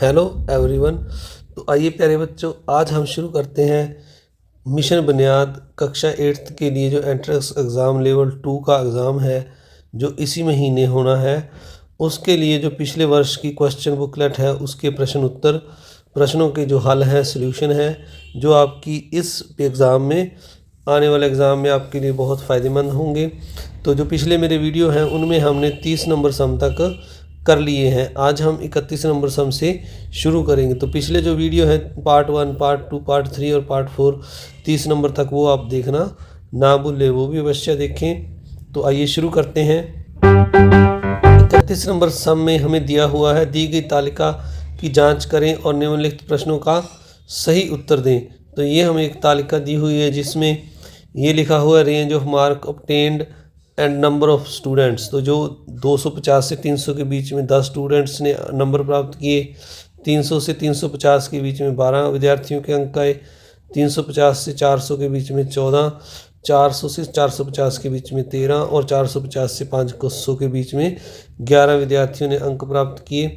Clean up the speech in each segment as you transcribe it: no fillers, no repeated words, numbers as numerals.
Hello everyone. तो आइए प्यारे बच्चों, आज हम शुरू करते हैं मिशन बुनियाद कक्षा 8th के लिए जो एंट्रेंस एग्ज़ाम लेवल 2 का एग्ज़ाम है, जो इसी महीने होना है। उसके लिए जो पिछले वर्ष की क्वेश्चन बुकलेट है, उसके प्रश्न उत्तर, प्रश्नों के जो हल है, सॉल्यूशन है, जो आपकी इस एग्ज़ाम में, आने वाले एग्ज़ाम में आपके लिए बहुत फ़ायदेमंद होंगे। तो जो पिछले मेरे वीडियो हैं उनमें हमने 30 नंबर सम तक कर लिए हैं। आज हम 31 नंबर सम से शुरू करेंगे। तो पिछले जो वीडियो हैं पार्ट 1, पार्ट 2, पार्ट 3 और पार्ट 4 30 नंबर तक, वो आप देखना ना भूलें, वो भी अवश्य देखें। तो आइए शुरू करते हैं। 31 नंबर सम में हमें दिया हुआ है, दी गई तालिका की जांच करें और निम्नलिखित प्रश्नों का सही उत्तर दें। तो ये हमें एक तालिका दी हुई है जिसमें ये लिखा हुआ है range of mark obtained and number of students. तो जो 250 से 300 के बीच में 10 स्टूडेंट्स ने नंबर प्राप्त किए, 300 से 350 के बीच में 12 विद्यार्थियों के अंक आए, 350 से 400 के बीच में 14, 400 से 450 के बीच में 13 और 450 से 500 के बीच में 11 विद्यार्थियों ने अंक प्राप्त किए।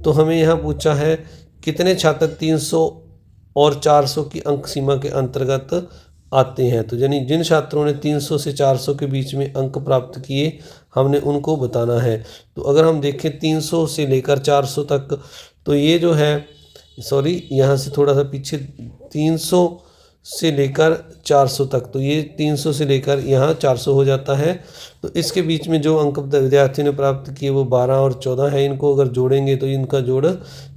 तो हमें यहाँ पूछा है कितने छात्र 300 और 400 की अंक सीमा के अंतर्गत आते हैं। तो यानी जिन छात्रों ने 300 से 400 के बीच में अंक प्राप्त किए, हमने उनको बताना है। तो अगर हम देखें 300 से लेकर 400 तक, तो ये जो है, सॉरी यहाँ से थोड़ा सा पीछे, 300 से लेकर 400 तक, तो ये 300 से लेकर यहाँ 400 हो जाता है। तो इसके बीच में जो अंक विद्यार्थियों ने प्राप्त किए वो 12 और 14 है। इनको अगर जोड़ेंगे तो इनका जोड़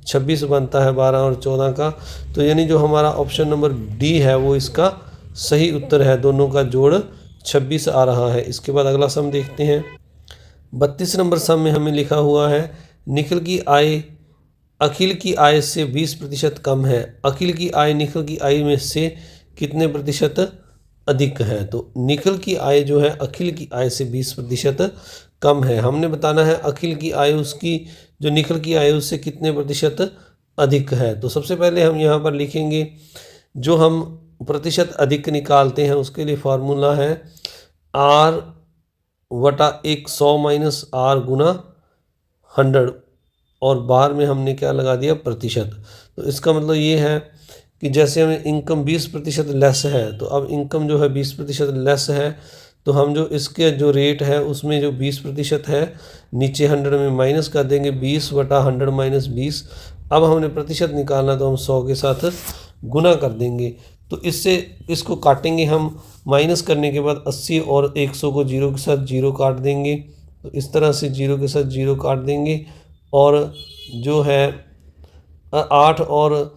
26 बनता है, 12 और 14 का। तो यानी जो हमारा ऑप्शन नंबर डी है वो इसका सही उत्तर है, दोनों का जोड़ 26 आ रहा है। इसके बाद अगला सम देखते हैं। 32 नंबर सम में हमें लिखा हुआ है निखिल की आय अखिल की आय से 20% कम है। अखिल की आय निखिल की आय में से कितने प्रतिशत अधिक है। तो निखिल की आय जो है अखिल की आय से 20% कम है। हमने बताना है अखिल की आय उसकी जो निखिल की आय उससे कितने प्रतिशत अधिक है। तो सबसे पहले हम यहाँ पर लिखेंगे, जो हम प्रतिशत अधिक निकालते हैं उसके लिए फार्मूला है R बटा 100 माइनस R गुना 100, और बार में हमने क्या लगा दिया, प्रतिशत। तो इसका मतलब ये है कि जैसे हमें इनकम 20% लेस है, तो अब इनकम जो है 20% लेस है, तो हम जो इसके जो रेट है उसमें जो 20% है नीचे 100 में माइनस कर देंगे, 20 बटा 100 माइनस 20। अब हमने प्रतिशत निकालना, तो हम 100 के साथ गुना कर देंगे। तो इससे इसको काटेंगे हम, माइनस करने के बाद 80 और 100 को 0 के साथ 0 काट देंगे। तो इस तरह से 0 के साथ 0 काट देंगे, और जो है 8 और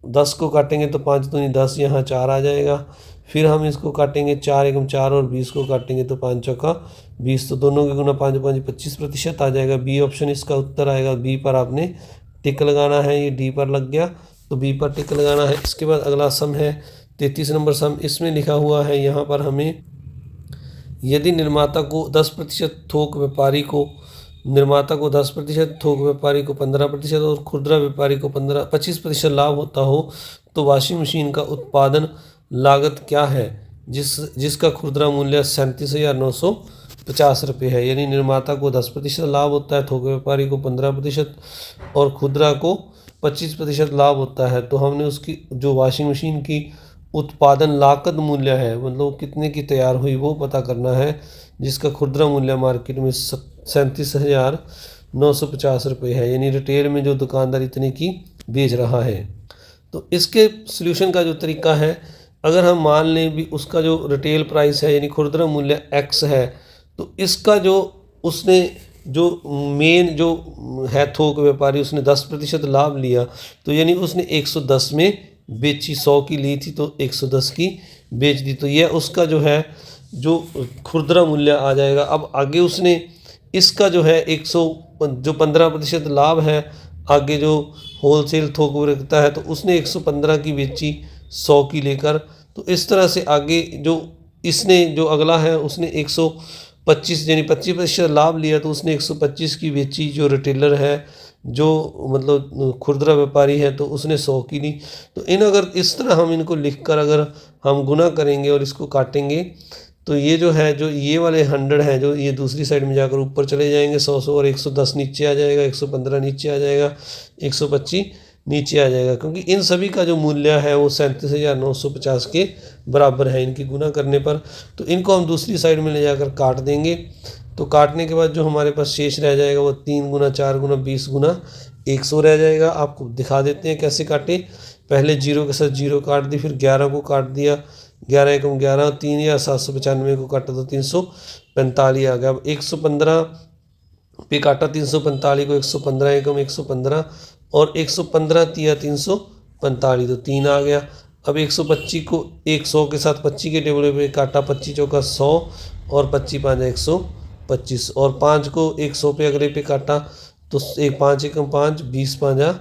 10 को काटेंगे तो 5 दूनी 10, यहाँ 4 आ जाएगा। फिर हम इसको काटेंगे 4 एकम 4 और 20 को काटेंगे तो 5 चौका 20, तो दोनों के गुना 5 5 25% आ जाएगा। बी ऑप्शन इसका उत्तर आएगा। बी पर आपने टिक लगाना है, ये डी पर लग गया तो बी पर टिक लगाना है। इसके बाद अगला सम है 33 नंबर सम। इसमें लिखा हुआ है यहाँ पर हमें, यदि निर्माता को 10% थोक व्यापारी को 10%, थोक व्यापारी को 15% और खुदरा व्यापारी को 25% लाभ होता हो, तो वॉशिंग मशीन का उत्पादन लागत क्या है जिसका खुदरा मूल्य 37,950 रुपये है। यानी निर्माता को 10% लाभ होता है, थोक व्यापारी को 15% और खुदरा को 25% लाभ होता है। तो हमने उसकी जो वॉशिंग मशीन की उत्पादन लागत मूल्य है, मतलब कितने की तैयार हुई, वो पता करना है, जिसका खुदरा मूल्य मार्केट में 37,950 रुपये है। यानी रिटेल में जो दुकानदार इतने की बेच रहा है। तो इसके सॉल्यूशन का जो तरीका है, अगर हम मान लें भी उसका जो रिटेल प्राइस है यानी खुदरा मूल्य x है, तो इसका जो उसने जो मेन जो है थोक व्यापारी, उसने 10% लाभ लिया, तो यानी उसने 110 में बेची, 100 की ली थी तो 110 की बेच दी, तो यह उसका जो है जो खुदरा मूल्य आ जाएगा। अब आगे उसने इसका जो है 15% लाभ है, आगे जो होलसेल थोक विक्रेता है तो उसने 115 की बेची 100 की लेकर। तो इस तरह से आगे जो इसने जो अगला है उसने 125 यानी 25% लाभ लिया, तो उसने 125 की बेची। जो रिटेलर है, जो मतलब खुदरा व्यापारी है, तो उसने 100 की ली। तो अगर इस तरह हम इनको लिखकर अगर हम गुना करेंगे और इसको काटेंगे, तो ये जो है, जो ये वाले 100 हैं, जो ये दूसरी साइड में जाकर ऊपर चले जाएंगे 100 और 110 नीचे आ जाएगा, 115 नीचे आ जाएगा, 125 नीचे आ जाएगा, क्योंकि इन सभी का जो मूल्य है वो 37,950 के बराबर है इनकी गुना करने पर। तो इनको हम दूसरी साइड में ले जाकर काट देंगे। तो काटने के बाद जो हमारे पास शेष रह जाएगा वो 3 गुना 4 गुना 20 गुना 100 रह जाएगा। आपको दिखा देते हैं कैसे काटे। पहले 0 के साथ 0 काट दी, फिर 11 को काट दिया, 11 एकम 11, 3 या 795 को काटा तो 345 आ गया। अब 115 पे काटा 345 को, 115 एकम 115 और 115 तिया 345 तो 3 आ गया। अब 125 को 100 के साथ 25 के टेबल पे काटा, 25 चौका 100 और 25 पाँच 125 और 5 को 100 पे अगले पे काटा तो 5 एकम 5, 20 पाँजा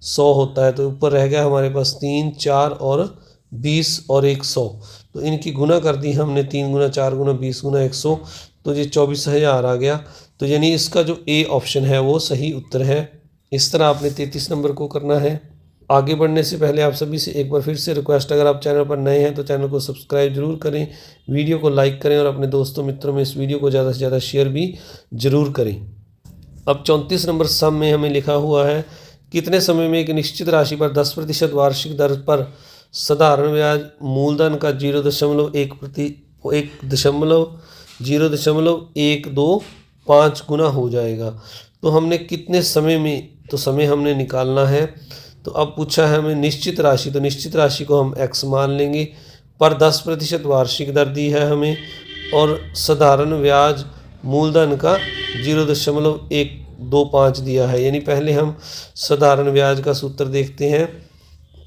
100 होता है। तो ऊपर रह गया हमारे पास 3, 4 और 20 और 100। तो इनकी गुना कर दी हमने, 3 गुना 4 गुना 20 गुना 100, तो ये 24,000 आ गया। तो यानी इसका जो ए ऑप्शन है वो सही उत्तर है। इस तरह आपने 33 नंबर को करना है। आगे बढ़ने से पहले आप सभी से एक बार फिर से रिक्वेस्ट, अगर आप चैनल पर नए हैं तो चैनल को सब्सक्राइब जरूर करें, वीडियो को लाइक करें और अपने दोस्तों मित्रों में इस वीडियो को ज़्यादा से ज़्यादा शेयर भी ज़रूर करें। अब 34 नंबर सम में हमें लिखा हुआ है, कितने समय में एक निश्चित राशि पर 10% वार्षिक दर पर साधारण ब्याज मूलधन का 0.125 गुना हो जाएगा। तो हमने कितने समय में, तो समय हमने निकालना है। तो अब पूछा है हमें निश्चित राशि, तो निश्चित राशि को हम x मान लेंगे, पर 10% वार्षिक दर दी है हमें और साधारण ब्याज मूलधन का 0.125 दिया है। यानी पहले हम साधारण ब्याज का सूत्र देखते हैं।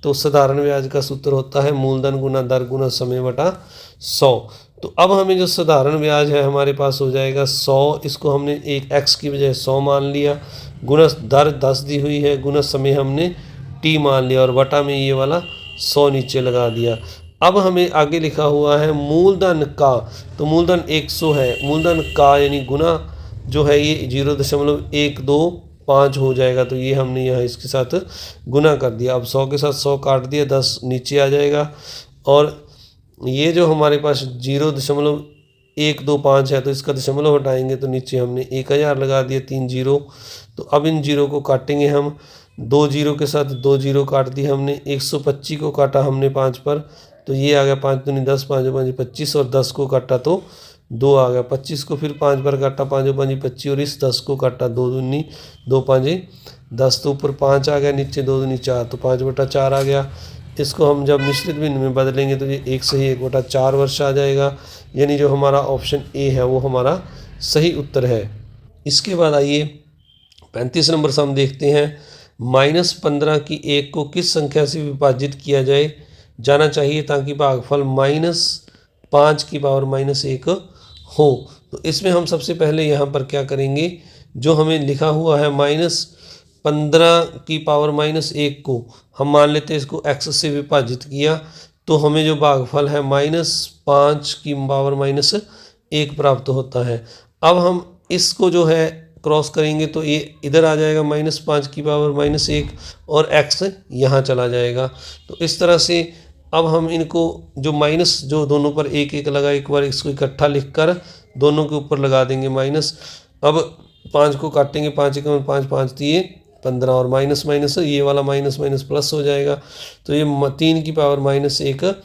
तो साधारण ब्याज का सूत्र होता है मूलधन गुना दर गुना समय बटा 100। तो अब हमें जो साधारण ब्याज है हमारे पास हो जाएगा 100, इसको हमने एक x की बजाय 100 मान लिया, गुना दर 10 दी हुई है, गुना समय हमने t मान लिया और बटा में ये वाला 100 नीचे लगा दिया। अब हमें आगे लिखा हुआ है मूलधन का, तो मूलधन 100 है, मूलधन का यानी गुना जो है ये 0.125 हो जाएगा। तो ये हमने यहाँ इसके साथ गुना कर दिया। अब 100 के साथ 100 काट दिया, 10 नीचे आ जाएगा और ये जो हमारे पास 0.125 है तो इसका दशमलव हटाएंगे तो नीचे हमने 1000 लगा दिया, 3 जीरो। तो अब इन जीरो को काटेंगे हम, 2 जीरो के साथ 2 जीरो काट दी हमने, 125 को काटा हमने 5 पर तो ये आ गया 5 दूनी 10, 5 5 25 और 10 को काटा तो 2 आ गया। 25 को फिर 5 पर काटा, 5 5 25 और इस 10 को काटा, 2 दूनी 2 5 10, तो ऊपर 5 आ गया, नीचे 2 दूनी 4 तो 5/4 आ गया। इसको हम जब मिश्रित भिन्न में बदलेंगे तो ये 1 सही 1/4 वर्ष आ जाएगा। यानी जो हमारा ऑप्शन ए है वो हमारा सही उत्तर है। इसके बाद आइए 35 नंबर से हम देखते हैं, -15 की 1 को किस संख्या से विभाजित किया जाना चाहिए ताकि भागफल -5 की पावर -1 हो। तो इसमें हम सबसे पहले यहाँ पर क्या करेंगे, जो हमें लिखा हुआ है -15 की पावर -1 को हम मान लेते हैं इसको x से विभाजित किया तो हमें जो भागफल है -5 की पावर -1 प्राप्त होता है। अब हम इसको जो है क्रॉस करेंगे तो ये इधर आ जाएगा -5 की पावर -1 और x यहाँ चला जाएगा। तो इस तरह से अब हम इनको जो माइनस जो दोनों पर एक एक लगा, एक बार इसको इकट्ठा लिखकर दोनों के ऊपर लगा देंगे माइनस। अब 5 को काटेंगे, 5 एकम 5 5 दिए 15 और माइनस माइनस ये वाला माइनस माइनस प्लस हो जाएगा तो ये 3 की पावर -1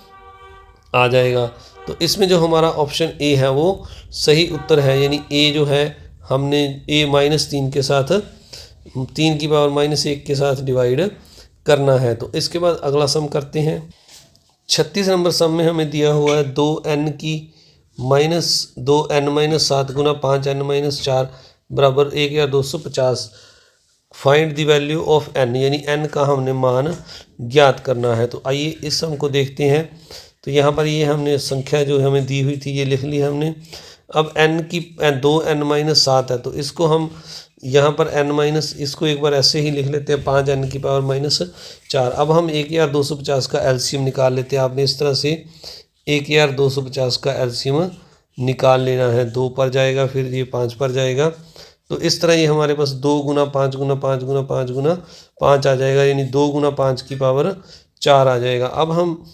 आ जाएगा। तो इसमें जो हमारा ऑप्शन ए है वो सही उत्तर है। यानी ए जो है हमने ए -3 के साथ 3 की पावर -1 के साथ डिवाइड करना है। तो इसके बाद अगला सम करते हैं। 36 नंबर सम में हमें दिया हुआ है 2n की -2n-7 गुना 5n-4 बराबर 1250। Find the value of n, यानी n का हमने मान ज्ञात करना है। तो आइए इस सम को देखते हैं। तो यहाँ पर ये हमने संख्या जो हमें दी हुई थी ये लिख ली हमने। अब n की 2n-7 है तो इसको हम यहाँ पर n- इसको एक बार ऐसे ही लिख लेते हैं 5n की पावर -4। अब हम 1250 का एलसीएम निकाल लेते हैं। आपने इस तरह से 1250 का एलसीएम निकाल लेना है। 2 पर जाएगा, फिर ये 5 पर जाएगा। तो इस तरह ये हमारे पास 2 गुना 5 गुना 5 गुना 5 गुना 5 आ जाएगा, यानी 2 गुना 5 की पावर 4 आ जाएगा। अब हम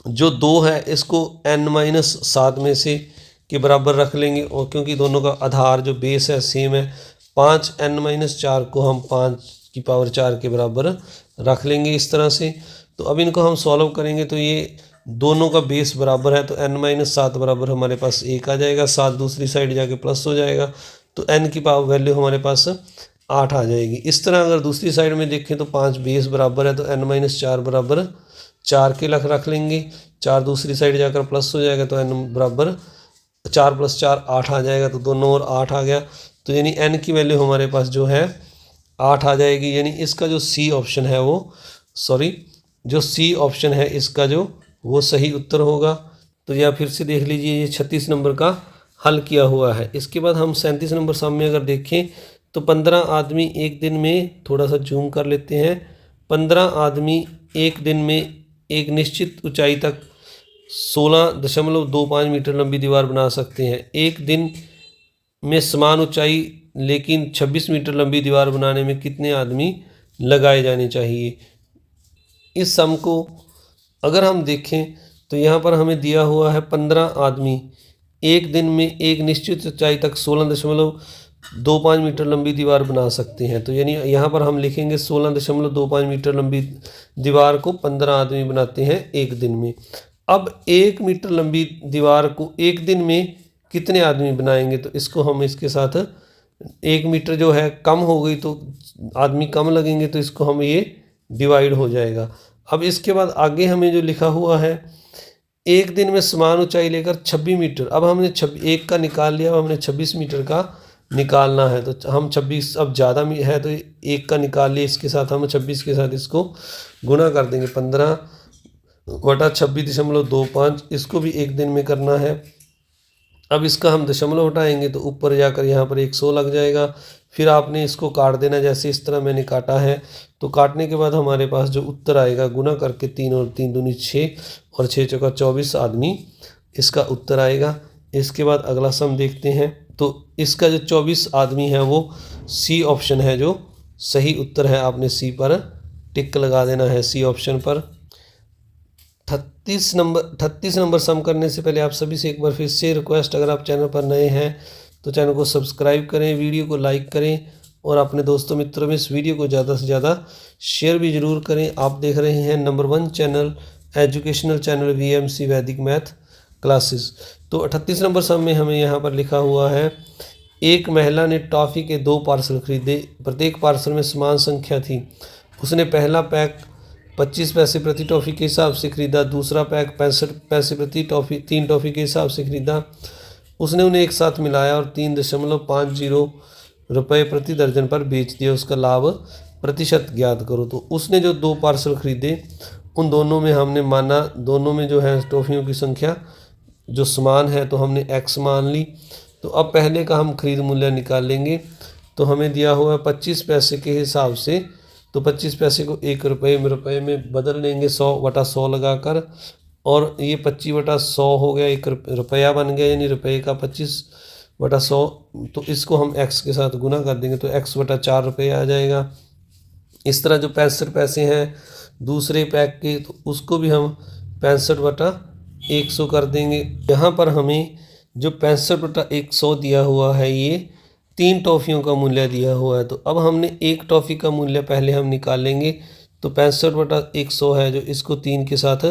जो 2 है इसको n-7 में से के बराबर रख लेंगे, और क्योंकि दोनों का आधार जो बेस है सेम है, 5n-4 को हम 5⁴ के बराबर रख लेंगे इस तरह से। तो अब इनको हम सॉल्व करेंगे तो ये दोनों का बेस बराबर है, तो n-7 बराबर हमारे पास 1 आ जाएगा, 7 दूसरी साइड जाके प्लस हो जाएगा, तो n की पावर वैल्यू हमारे पास 8 आ जाएगी। इस तरह अगर दूसरी साइड में देखें तो 5 बेस बराबर है, तो n-4 बराबर 4 के रख लेंगे, 4 दूसरी साइड जाकर प्लस हो जाएगा, तो n बराबर 4 + 4 8 आ जाएगा, तो दोनों ओर 8 आ गया, तो यानी n की वैल्यू हमारे पास जो है 8 आ जाएगी। यानी इसका जो सी ऑप्शन है जो सी ऑप्शन है इसका वो सही उत्तर होगा। तो यह फिर से देख लीजिए, ये 36 नंबर का हल किया हुआ है। इसके बाद हम 37 नंबर सम में अगर देखें तो 15 आदमी एक दिन में, थोड़ा सा जूम कर लेते हैं, 15 आदमी एक दिन में एक निश्चित ऊंचाई तक 16.25 मीटर लंबी दीवार बना सकते हैं। एक दिन में समान ऊंचाई लेकिन 26 मीटर लंबी दीवार बनाने में कितने आदमी लगाए जाने चाहिए। इस सम को अगर हम देखें तो यहाँ पर हमें दिया हुआ है 15 आदमी एक दिन में एक निश्चित ऊंचाई तक 16.25 मीटर लंबी दीवार बना सकते हैं। तो यानी यहाँ पर हम लिखेंगे 16.25 मीटर लंबी दीवार को 15 आदमी बनाते हैं एक दिन में। अब 1 मीटर लंबी दीवार को एक दिन में कितने आदमी बनाएंगे, तो इसको हम इसके साथ 1 मीटर जो है कम हो गई तो आदमी कम लगेंगे, तो इसको हम ये डिवाइड हो जाएगा। अब इसके बाद आगे हमें जो लिखा हुआ है, एक दिन में समान ऊंचाई लेकर 26 मीटर, अब हमने 1 का निकाल लिया, अब हमने 26 मीटर का निकालना है, तो हम 26 अब ज़्यादा है तो 1 का निकाल लिया, इसके साथ हम 26 के साथ इसको गुना कर देंगे, 15/26.25, इसको भी एक दिन में करना है। अब इसका हम दशमलव हटाएंगे तो ऊपर जाकर यहाँ पर 100 लग जाएगा। फिर आपने इसको काट देना, जैसे इस तरह मैंने काटा है। तो काटने के बाद हमारे पास जो उत्तर आएगा, गुना करके 3 और 3 दूनी 6 और 6 चौका 24 आदमी इसका उत्तर आएगा। इसके बाद अगला सम देखते हैं, तो इसका जो 24 आदमी है वो सी ऑप्शन है जो सही उत्तर है। आपने सी पर टिक लगा देना है, सी ऑप्शन पर। 38 नंबर सम करने से पहले आप सभी से एक बार फिर से रिक्वेस्ट, अगर आप चैनल पर नए हैं तो चैनल को सब्सक्राइब करें, वीडियो को लाइक करें और अपने दोस्तों मित्रों में इस वीडियो को ज़्यादा से ज़्यादा शेयर भी ज़रूर करें। आप देख रहे हैं number 1 channel, educational channel VMC वैदिक मैथ क्लासेस। तो 38 नंबर सम में हमें यहाँ पर लिखा हुआ है, एक महिला ने टॉफ़ी के 2 पार्सल खरीदे, प्रत्येक पार्सल में समान संख्या थी। उसने पहला पैक 25 पैसे प्रति टॉफ़ी के हिसाब से खरीदा, दूसरा पैक 65 पैसे प्रति टॉफ़ी 3 टॉफ़ी के हिसाब से खरीदा। उसने उन्हें एक साथ मिलाया और 3.50 रुपये प्रति दर्जन पर बेच दिया। उसका लाभ प्रतिशत ज्ञात करो। तो उसने जो 2 पार्सल खरीदे उन दोनों में हमने माना, दोनों में जो है टॉफ़ियों की संख्या जो समान है, तो हमने x मान ली। तो अब पहले का हम खरीद मूल्य निकाल लेंगे। तो हमें दिया हुआ है 25 पैसे के हिसाब से, तो 25 पैसे को 1 रुपये में बदल लेंगे 100/100 लगाकर, और ये 25/100 हो गया, 1 रुपया बन गया, यानी रुपये का 25/100। तो इसको हम x के साथ गुना कर देंगे तो x/4 रुपये आ जाएगा। इस तरह जो 65 पैसे हैं दूसरे पैक के, तो उसको भी हम 65/100 कर देंगे। यहाँ पर हमें जो 65/100 दिया हुआ है, ये 3 टॉफ़ियों का मूल्य दिया हुआ है। तो अब हमने 1 टॉफ़ी का मूल्य पहले हम निकालेंगे। तो 65/100 है जो, इसको 3 के साथ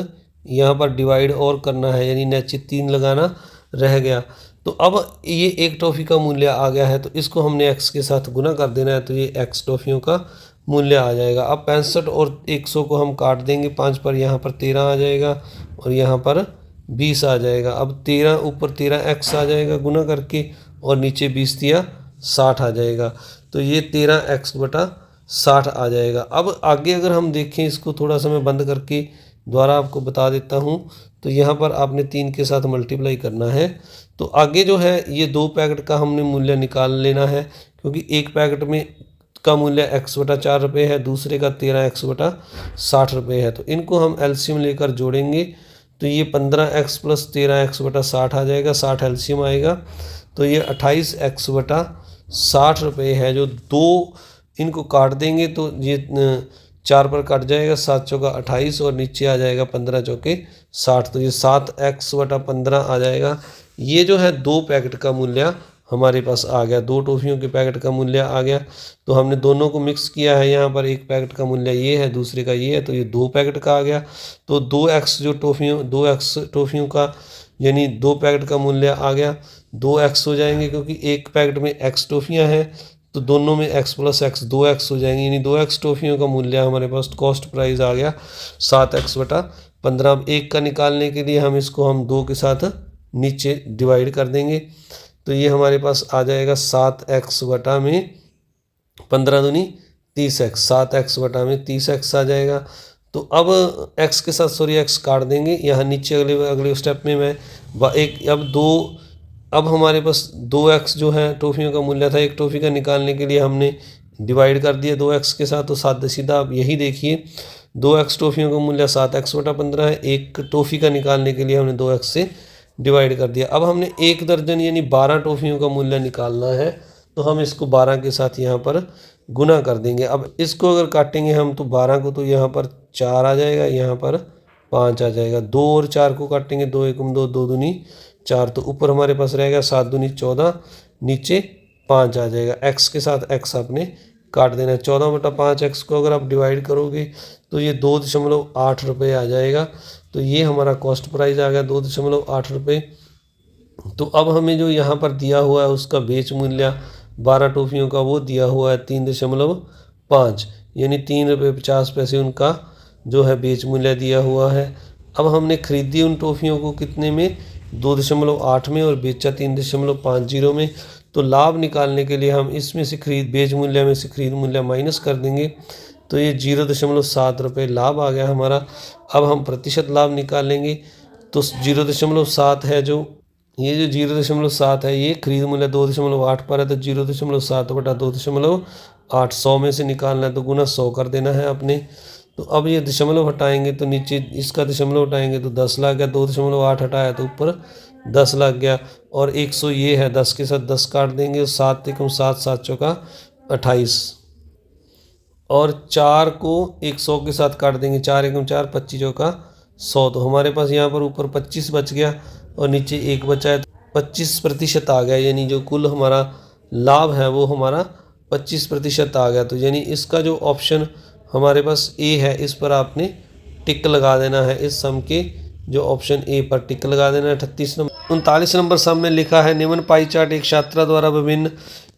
यहाँ पर डिवाइड और करना है, यानी नीचे 3 लगाना रह गया। तो अब ये 1 टॉफ़ी का मूल्य आ गया है, तो इसको हमने x के साथ गुना कर देना है, तो ये x टॉफ़ियों का मूल्य आ जाएगा। अब 65 और 100 को हम काट देंगे, 5 पर यहाँ पर 13 आ जाएगा और यहाँ पर 20 आ जाएगा। अब 13 ऊपर 13x आ जाएगा गुना करके, और नीचे 20 दिया 60 आ जाएगा। तो ये 13x/60 आ जाएगा। अब आगे अगर हम देखें, इसको थोड़ा सा मैं बंद करके द्वारा आपको बता देता हूँ। तो यहाँ पर आपने 3 के साथ मल्टीप्लाई करना है। तो आगे जो है ये 2 पैकेट का हमने मूल्य निकाल लेना है, क्योंकि एक पैकेट में का मूल्य x/4 रुपये है, दूसरे का 13x/60 रुपये है। तो इनको हम एलसीएम लेकर जोड़ेंगे, तो ये 15x + 13x/60 आ जाएगा, 60 एलसीएम आएगा। तो ये 28x/60 रुपये है। जो 2 इनको काट देंगे तो ये 4 पर कट जाएगा, 7 चौका 28 और नीचे आ जाएगा 15 चौके 60। तो ये 7x/15 आ जाएगा। ये जो है 2 पैकेट का मूल्य हमारे पास आ गया, 2 टॉफ़ियों के पैकेट का मूल्य आ गया। तो हमने दोनों को मिक्स किया है, यहाँ पर एक पैकेट का मूल्य ये है, दूसरे का ये है, तो ये 2 पैकेट का आ गया। तो 2x जो टॉफ़ियों 2x टॉफ़ियों का यानी 2 पैकेट का मूल्य आ गया, 2x हो जाएंगे क्योंकि एक पैकेट में x टॉफ़ियाँ हैं, तो दोनों में x + x 2x हो जाएंगे, यानी 2x टॉफ़ियों का मूल्य हमारे पास कॉस्ट प्राइस आ गया 7x/15। अब एक का निकालने के लिए हम इसको 2 के साथ नीचे डिवाइड कर देंगे, तो ये हमारे पास आ जाएगा 7x/15 दूनी 30x, 7x/30x आ जाएगा। तो अब x के साथ x काट देंगे यहाँ नीचे। अगले स्टेप में मैं अब हमारे पास 2x जो है टॉफ़ियों का मूल्य था, एक टॉफ़ी का निकालने के लिए हमने डिवाइड कर दिया 2x के साथ। तो सादा सीधा आप यही देखिए 2x टॉफ़ियों का मूल्य 7x/15 है, एक टॉफ़ी का निकालने के लिए हमने 2x से डिवाइड कर दिया। अब हमने 1 दर्जन यानी 12 टॉफ़ियों का मूल्य निकालना है, तो हम इसको 12 के साथ यहाँ पर गुना कर देंगे। अब इसको अगर काटेंगे हम तो 12 को तो यहाँ पर 4 आ जाएगा, यहाँ पर 5 आ जाएगा। 2 और 4 को काटेंगे, 2 एकम 2, 2 दूनी 4, तो ऊपर हमारे पास रहेगा 7 दूनी 14, नीचे 5 आ जाएगा। x के साथ x आपने काट देना है। 14/5x को अगर आप डिवाइड करोगे तो ये 2.8 रुपये आ जाएगा। तो ये हमारा कॉस्ट प्राइस आ गया 2.8 रुपये। तो अब हमें जो यहाँ पर दिया हुआ है उसका बेच मूल्य 12 टॉफ़ियों का वो दिया हुआ है 3.5, यानी 3 रुपये 50 पैसे उनका जो है बेच मूल्य दिया हुआ है। अब हमने खरीदी उन टॉफ़ियों को कितने में, 2.8 में, और बेचा 3.50 में। तो लाभ निकालने के लिए हम इसमें से बेच मूल्य में से खरीद मूल्य माइनस कर देंगे, तो ये 0.7 रुपये लाभ आ गया हमारा। अब हम प्रतिशत लाभ निकालेंगे, तो 0.7 है जो 0.7 है, ये खरीद मूल्य 2.8 पर है, तो 0.7/2.8 100 में से निकालना है, तो गुना 100 कर देना है अपने। तो अब ये दशमलव हटाएंगे तो नीचे इसका दशमलव हटाएंगे तो 10 लग गया, 2.8 हटाया तो ऊपर 10 लग गया, और 100 ये है, 10 के साथ 10 काट देंगे, 7 एकम 7, 7 चौका 28, और 4 को 100 के साथ काट देंगे, 4 एकम 4, 25 चौका 100। तो हमारे पास यहाँ पर ऊपर 25 बच गया और नीचे 1 बचा है, 25% आ गया, यानी जो कुल हमारा लाभ है वो हमारा 25% आ गया। तो यानी इसका जो ऑप्शन हमारे पास ए है, इस पर आपने टिक लगा देना है। इस सम के जो ऑप्शन ए पर टिक लगा देना है। 39 नंबर सम में लिखा है, निम्न पाई चार्ट एक छात्रा द्वारा विभिन्न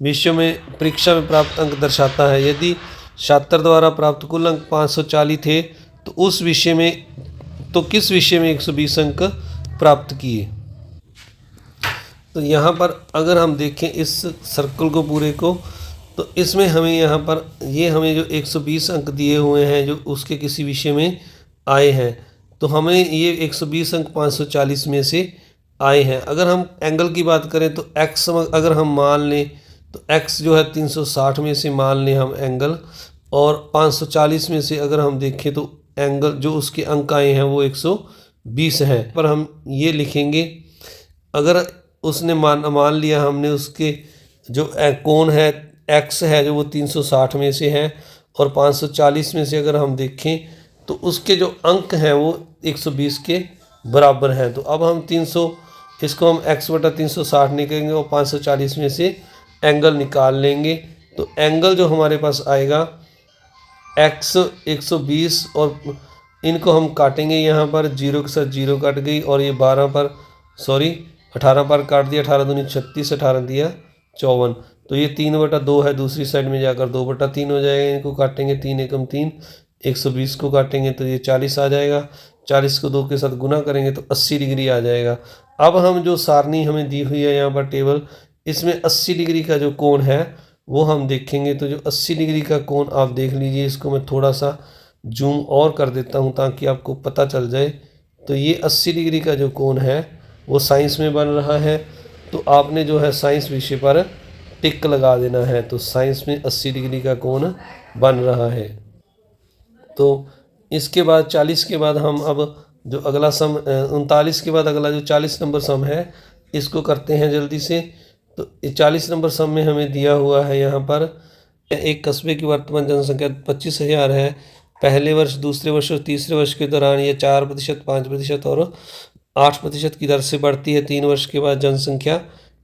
विषयों में परीक्षा में प्राप्त अंक दर्शाता है। यदि छात्र द्वारा प्राप्त कुल अंक 540 थे तो उस विषय में किस विषय में 120 अंक प्राप्त किए। तो यहाँ पर अगर हम देखें इस सर्कल को पूरे को, तो इसमें हमें यहाँ पर हमें जो 120 अंक दिए हुए हैं जो उसके किसी विषय में आए हैं, तो हमें ये 120 अंक 540 में से आए हैं। अगर हम एंगल की बात करें तो x अगर हम मान लें तो x जो है 360 में से मान लें हम एंगल, और 540 में से अगर हम देखें तो एंगल जो उसके अंक आए हैं वो 120 हैं। पर हम ये लिखेंगे, अगर उसने मान लिया हमने उसके जो कोण है x है जो वो 360 में से है, और 540 में से अगर हम देखें तो उसके जो अंक हैं वो 120 के बराबर हैं। तो अब हम इसको हम x/360 निकालेंगे और 540 में से एंगल निकाल लेंगे। तो एंगल जो हमारे पास आएगा x 120, और इनको हम काटेंगे, यहाँ पर 0 के साथ 0 कट गई, और ये 18 पर काट दिया, 18 दूनी 36, 18 दिया 54, तो ये 3/2 है, दूसरी साइड में जाकर 2/3 हो जाएगा। इनको काटेंगे 3 एकम 3, 120 को काटेंगे तो ये 40 आ जाएगा, 40 को 2 के साथ गुना करेंगे तो 80 डिग्री आ जाएगा। अब हम जो सारणी हमें दी हुई है यहाँ पर टेबल, इसमें 80 डिग्री का जो कोण है वो हम देखेंगे। तो जो 80 डिग्री का कोण आप देख लीजिए, इसको मैं थोड़ा सा जूम और कर देता हूँ ताकि आपको पता चल जाए। तो ये 80 डिग्री का जो कोण है वो साइंस में बन रहा है, तो आपने जो है साइंस विषय पर टिक लगा देना है। तो साइंस में 80 डिग्री का कोण बन रहा है। तो इसके बाद 40 के बाद हम अब जो अगला सम 39 के बाद अगला जो 40 नंबर सम है इसको करते हैं जल्दी से। तो 40 नंबर सम में हमें दिया हुआ है यहाँ पर एक कस्बे की वर्तमान जनसंख्या 25,000 है, पहले वर्ष, दूसरे वर्ष और तीसरे वर्ष के दौरान ये 4%, 5% और 8% की दर से बढ़ती है। 3 वर्ष के बाद जनसंख्या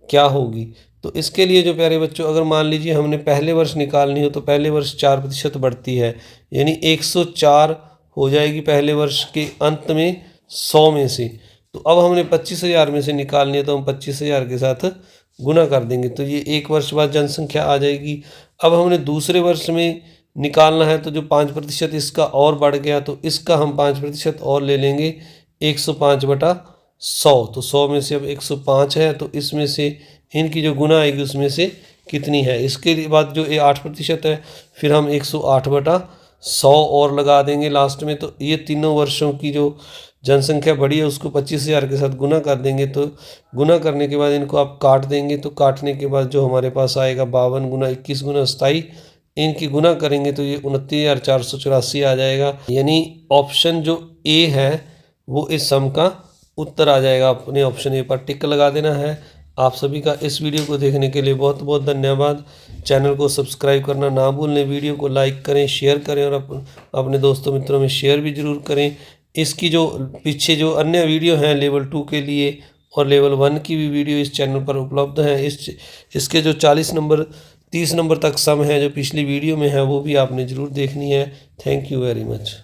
क्या होगी? तो इसके लिए जो प्यारे बच्चों, अगर मान लीजिए हमने पहले वर्ष निकालनी हो तो पहले वर्ष 4% बढ़ती है, यानी 104 हो जाएगी पहले वर्ष के अंत में 100 में से। तो अब हमने 25,000 में से निकालनी है तो हम 25,000 के साथ गुना कर देंगे, तो ये 1 वर्ष बाद जनसंख्या आ जाएगी। अब हमने दूसरे वर्ष में निकालना है तो जो 5% इसका और बढ़ गया, तो इसका हम 5% और ले लेंगे, 105/100। तो 100 में से अब 105 है, तो इसमें से इनकी जो गुना आएगी उसमें से कितनी है। इसके बाद जो ये 8% है, फिर हम 108/100 और लगा देंगे लास्ट में। तो ये तीनों वर्षों की जो जनसंख्या बढ़ी है उसको 25,000 के साथ गुना कर देंगे। तो गुना करने के बाद इनको आप काट देंगे, तो काटने के बाद जो हमारे पास आएगा 52 गुना 21 गुना 27, इनकी गुना करेंगे तो ये 29,484 आ जाएगा। यानी ऑप्शन जो ए है वो इस सम का उत्तर आ जाएगा। अपने ऑप्शन ए पर टिक लगा देना है। आप सभी का इस वीडियो को देखने के लिए बहुत बहुत धन्यवाद। चैनल को सब्सक्राइब करना ना भूलें, वीडियो को लाइक करें, शेयर करें और अपने दोस्तों मित्रों में शेयर भी ज़रूर करें। इसकी जो पीछे जो अन्य वीडियो हैं लेवल 2 के लिए और लेवल 1 की भी वीडियो इस चैनल पर उपलब्ध है। इसके जो 40 नंबर 30 नंबर तक सम है जो पिछली वीडियो में है वो भी आपने ज़रूर देखनी है। Thank you very much.